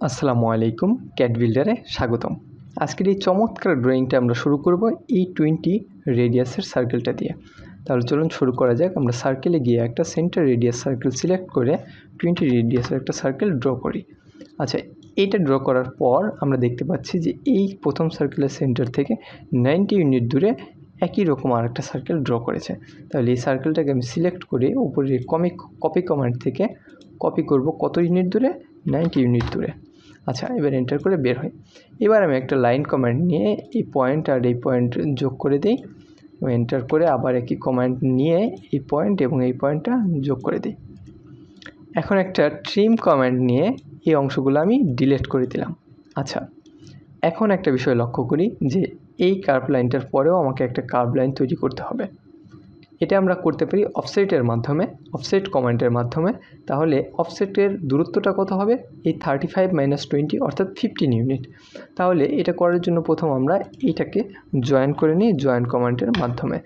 আসসালামু আলাইকুম, ক্যাড বিল্ডারে স্বাগতম। আজকের এই চমৎকার ড্রয়িংটা আমরা শুরু করব এই 20 রেডিয়াসের সার্কেলটা দিয়ে। তাহলে চলুন শুরু করা যাক। আমরা সার্কেলে গিয়ে একটা সেন্টার রেডিয়াস সার্কেল সিলেক্ট করে 20 রেডিয়াসের একটা সার্কেল ড্র করি। আচ্ছা, এইটা ড্র করার পর আমরা দেখতে পাচ্ছি যে এই প্রথম সার্কেলের সেন্টার থেকে 90 ইউনিট দূরে একই রকম আরেকটা সার্কেল ড্র করেছে। তাহলে এই সার্কেলটাকে আমি সিলেক্ট করে উপরে কপি কমান্ড থেকে কপি করব কত ইউনিট দূরে, 90 ইউনিট দূরে। আচ্ছা, এবার এন্টার করে বের হয়। এবার আমি একটা লাইন কমান্ড নিয়ে এই পয়েন্ট আর এই পয়েন্ট যোগ করে দিই এবং এন্টার করে আবার একই কমান্ড নিয়ে এই পয়েন্ট এবং এই পয়েন্টটা যোগ করে দিই। এখন একটা ট্রিম কমান্ড নিয়ে এই অংশগুলো আমি ডিলিট করে দিলাম। আচ্ছা, এখন একটা বিষয় লক্ষ্য করি যে এই কার্ভ লাইনটার পরেও আমাকে একটা কার্ভ লাইন তৈরি করতে হবে। এটা আমরা করতে পারি অফসেটের মাধ্যমে, অফসেট কমান্ডের মাধ্যমে। তাহলে অফসেটের দূরত্বটা কত হবে? এই 35 - 20 অর্থাৎ 15 ইউনিট। তাহলে এটা করার জন্য প্রথম আমরা এইটাকে জয়েন করে নিই জয়েন কমান্ডের মাধ্যমে।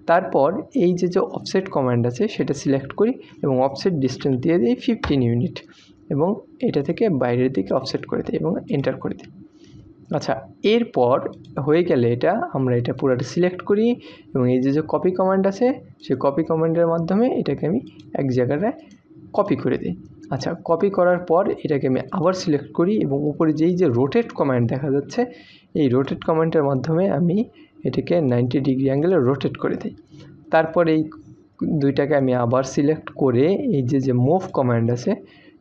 তারপর এই যে অফসেট কমান্ড আছে সেটা সিলেক্ট করি এবং অফসেট ডিস্টেন্স দিয়ে দিই 15 ইউনিট এবং এটা থেকে বাইরের দিকে অফসেট করে দিই এবং এন্টার করে দিই। আচ্ছা, এরপর হয়ে গেলে আমরা এটা পুরোটা সিলেক্ট করি এবং এই যে কপি কমান্ড আছে সেই কপি কমান্ডের মাধ্যমে এটাকে আমি এক জায়গায় কপি করে দিই। আচ্ছা, কপি করার পর এটাকে আমি আবার সিলেক্ট করি এবং উপরে যেই যে রোটেট কমান্ড দেখা যাচ্ছে এই রোটেট কমান্ডের মাধ্যমে আমি এটাকে 90 ডিগ্রি অ্যাঙ্গেলে রোটেট করে দিই। তারপর এই দুইটাকে আমি আবার সিলেক্ট করে এই যে মুভ কমান্ড আছে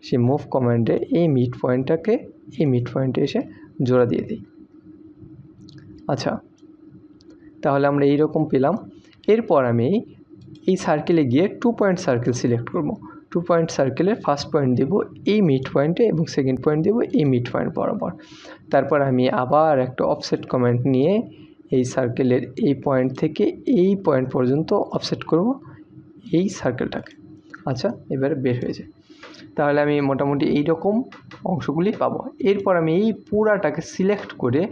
সেই মুভ কমান্ডে এই মিড পয়েন্টটাকে এই মিড পয়েন্টে এসে জোড়া দিয়ে দিই। আচ্ছা, তাহলে আমরা এইরকম পেলাম। এরপর আমি এই সার্কেলে গিয়ে 2 পয়েন্ট সার্কেল সিলেক্ট করব। 2 পয়েন্ট সার্কেলের ফার্স্ট পয়েন্ট দেব এই মিড পয়েন্টে এবং সেকেন্ড পয়েন্ট দেব এই মিড পয়েন্ট বরাবর। তারপর আমি আবার একটা অফসেট কমান্ড নিয়ে এই সার্কেলের এই পয়েন্ট থেকে এই পয়েন্ট পর্যন্ত অফসেট করব এই সার্কেলটাকে। আচ্ছা, এবারে বের হয়ে যায়। তাহলে আমি মোটামুটি এই রকম অংশগুলি পাবো। এরপর আমি এই পুরাটাকে সিলেক্ট করে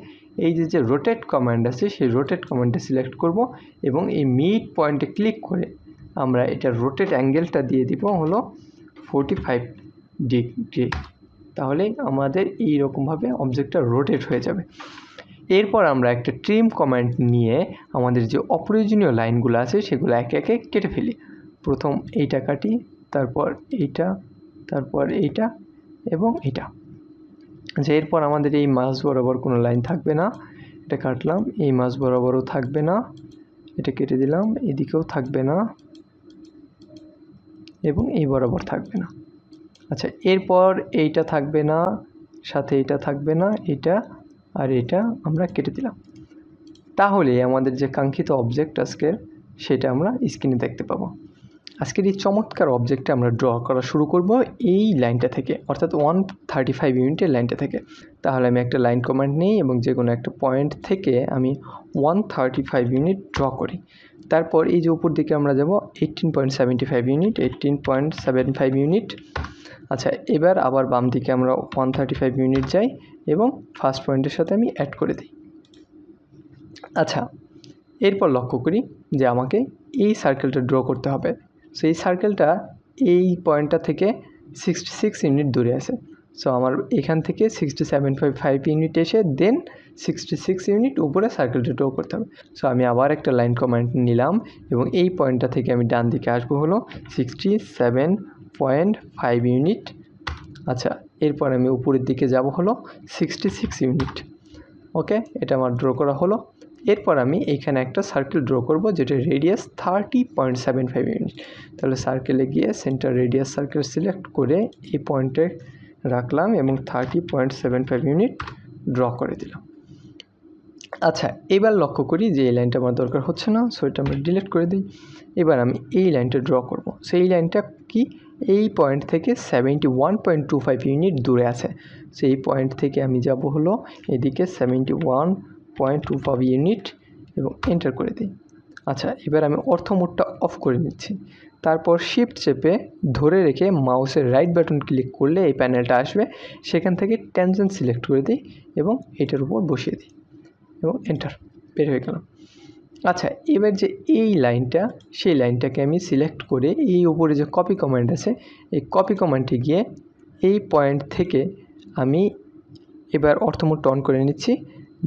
এই যে রোটেট কমান্ড আছে সেই রোটেট কমান্ডটা সিলেক্ট করব এবং এই মিড পয়েন্টে ক্লিক করে আমরা এটা রোটেট অ্যাঙ্গেলটা দিয়ে দিব হলো 45 ডিগ্রি। তাহলে আমাদের এই রকমভাবে অবজেক্টটা রোটেট হয়ে যাবে। এরপর আমরা একটা ট্রিম কমান্ড নিয়ে আমাদের যে অপ্রয়োজনীয় লাইনগুলো আছে সেগুলো একে একে কেটে ফেলি। প্রথম এইটা কাটি, তারপর এইটা, তারপর এইটা এবং এইটা। আচ্ছা, এরপর আমাদের এই মাঝ বরাবর কোনো লাইন থাকবে না, এটা কাটলাম। এই মাঝ বরাবরও থাকবে না, এটা কেটে দিলাম। এদিকেও থাকবে না এবং এই বরাবর থাকবে না। আচ্ছা, এরপর এইটা থাকবে না, সাথে এইটা থাকবে না, এটা আর এটা আমরা কেটে দিলাম। তাহলে আমাদের যে কাঙ্ক্ষিত অবজেক্ট আজকের সেটা আমরা স্ক্রিনে দেখতে পাবো। আজকের এই চমৎকার অবজেক্টটা আমরা ড্র করা শুরু করব এই লাইনটা থেকে, অর্থাৎ 135 ইউনিটের লাইনটা থেকে। তাহলে আমি একটা লাইন কমান্ড নিই এবং যে কোনো একটা পয়েন্ট থেকে আমি 135 ইউনিট ড্র করি। তারপর এই যে উপর দিকে আমরা যাব 18.75 ইউনিট, 18.75 ইউনিট। আচ্ছা, এবার আবার বাম দিকে আমরা 135 ইউনিট যাই এবং ফার্স্ট পয়েন্টের সাথে আমি অ্যাড করে দিই। আচ্ছা, এরপর লক্ষ্য করি যে আমাকে এই সার্কেলটা ড্র করতে হবে। সো এই সার্কেলটা এই পয়েন্টটা থেকে 66 ইউনিট দূরে আছে। সো আমার এখান থেকে 67.5 ইউনিট এসে দেন 66 ইউনিট উপরে সার্কেলটা ড্র করতে হবে। সো আমি আবার একটা লাইন কমান্ড নিলাম এবং এই পয়েন্টটা থেকে আমি ডান দিকে আসবো হলো 67.5 ইউনিট। আচ্ছা, এরপর আমি উপরের দিকে যাব হলো 66 ইউনিট। ওকে, এটা আমার ড্র করা হলো। এরপর আমি এইখানে একটা সার্কেল ড্র করব যেটা রেডিয়াস 30.75 ইউনিট। তাহলে সার্কেলে গিয়ে সেন্টার রেডিয়াস সার্কেল সিলেক্ট করে এই পয়েন্টে রাখলাম এবং 30.75 ইউনিট ড্র করে দিলাম। আচ্ছা, এবার লক্ষ্য করি যে এই লাইনটা আমার দরকার হচ্ছে না, সো এটা আমরা ডিলিট করে দিই। এবার আমি এই লাইনটা ড্র করব। সেই লাইনটা কি? এই পয়েন্ট থেকে 71.25 ইউনিট দূরে আছে। সো এই পয়েন্ট থেকে আমি যাব হলো এদিকে 71.25 ইউনিট এবং এন্টার করে দিই। আচ্ছা, এবার আমি অর্থ মোডটা অফ করে নিচ্ছি। তারপর শিফট চেপে ধরে রেখে মাউসের রাইট বাটন ক্লিক করলে এই প্যানেলটা আসবে। সেখান থেকে ট্যানজেন্ট সিলেক্ট করে দিই এবং এটার উপর বসিয়ে দিই এবং এন্টার, বের হয়ে গেল। আচ্ছা, এবার যে এই লাইনটা সেই লাইনটাকে আমি সিলেক্ট করে এই উপরে যে কপি কমান্ড আছে এই কপি কমান্ডে গিয়ে এই পয়েন্ট থেকে আমি এবার অর্থমোডটা অন করে নিচ্ছি,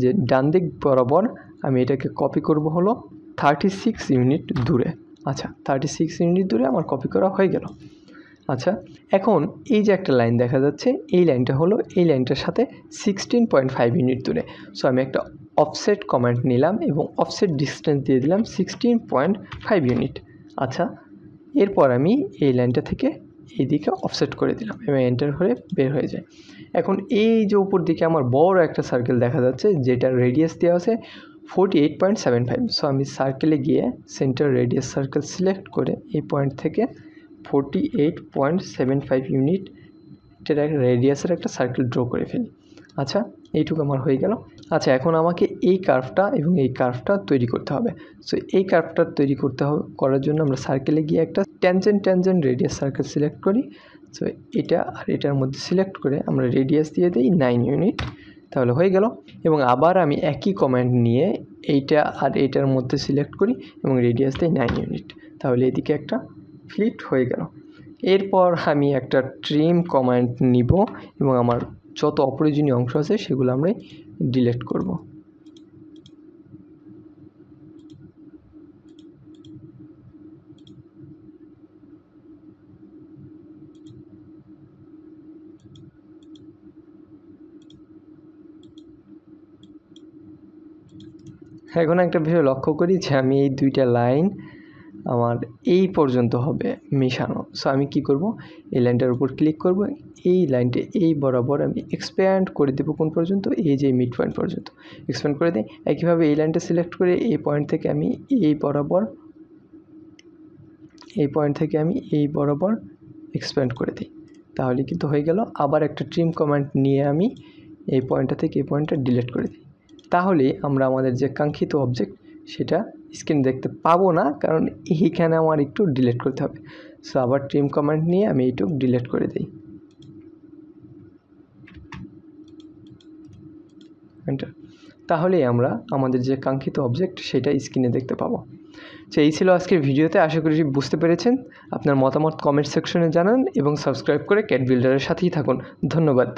যে ডান দিক বরাবর আমি এটাকে কপি করব হলো 36 ইউনিট দূরে। আচ্ছা, 36 ইউনিট দূরে আমার কপি করা হয়ে গেল। আচ্ছা, এখন এই যে একটা লাইন দেখা যাচ্ছে, এই লাইনটা হলো এই লাইনটার সাথে 16.5 ইউনিট দূরে। সো আমি একটা অফসেট কমান্ড নিলাম এবং অফসেট ডিস্টেন্স দিয়ে দিলাম 16.5 ইউনিট। আচ্ছা, এরপর আমি এই লাইনটা থেকে এইদিকে অফসেট করে দিলাম এবং এন্টার হয়ে বের হয়ে যায়। এখন এই যে উপর দিকে আমার বড় একটা সার্কেল দেখা যাচ্ছে, যেটার রেডিয়াস দেওয়া আছে 48.75। সো আমি সার্কেলে গিয়ে সেন্টার রেডিয়াস সার্কেল সিলেক্ট করে এই পয়েন্ট থেকে 48.75 ইউনিট রেডিয়াসের একটা সার্কেল ড্র করে ফেলি। আচ্ছা, এইটুকু আমার হয়ে গেল। আচ্ছা, এখন আমাকে এই কার্ভটা এবং এই কার্ভটা তৈরি করতে হবে। সো এই কার্ভটা তৈরি করার জন্য আমরা সার্কেলে গিয়ে একটা ট্যানজেন্ট রেডিয়াস সার্কেল সিলেক্ট করি। সো এটা আর এটার মধ্যে সিলেক্ট করে আমরা রেডিয়াস দিয়ে দিই 9 ইউনিট, তাহলে হয়ে গেল। এবং আবার আমি একই কমান্ড নিয়ে এইটা আর এইটার মধ্যে সিলেক্ট করি এবং রেডিয়াস দিই 9 ইউনিট, তাহলে এদিকে একটা ফ্লিট হয়ে গেল। এরপর আমি একটা ট্রিম কমান্ড নিব এবং আমার যত অপ্রয়োজনীয় অংশ আছে সেগুলো আমরা ডিলিট করব। এখন একটা বিষয় লক্ষ্য করি যে আমি এই দুইটা লাইন আমার এই পর্যন্ত হবে মেশানো। সো আমি কি করব, এই লাইনটার উপর ক্লিক করব, এই লাইনটা এই বরাবর আমি এক্সপ্যান্ড করে দেবো কোন পর্যন্ত, এই যে মিড পয়েন্ট পর্যন্ত এক্সপ্যান্ড করে দিই। একইভাবে এই লাইনটা সিলেক্ট করে এই পয়েন্ট থেকে আমি এই বরাবর এক্সপ্যান্ড করে দিই, তাহলে কিন্তু হয়ে গেল। আবার একটা ট্রিম কমান্ড নিয়ে আমি এই পয়েন্টটা থেকে এই পয়েন্টটা ডিলিট করে দিই, তাহলে আমরা আমাদের যে কাঙ্ক্ষিত অবজেক্ট সেটা স্ক্রিন দেখতে পাবো না, কারণ এইখানে আমার একটু ডিলিট করতে হবে। সো আবার ট্রিম কমান্ড নিয়ে আমি এইটুকু ডিলিট করে দিই, এন্টার। তাহলেই আমরা আমাদের যে কাঙ্ক্ষিত অবজেক্ট সেটা স্ক্রিনে দেখতে পাবো। তো এই ছিল আজকের ভিডিওতে, আশা করি বুঝতে পেরেছেন। আপনার মতামত কমেন্ট সেকশনে জানান এবং সাবস্ক্রাইব করে ক্যাড বিল্ডারের সাথেই থাকুন। ধন্যবাদ।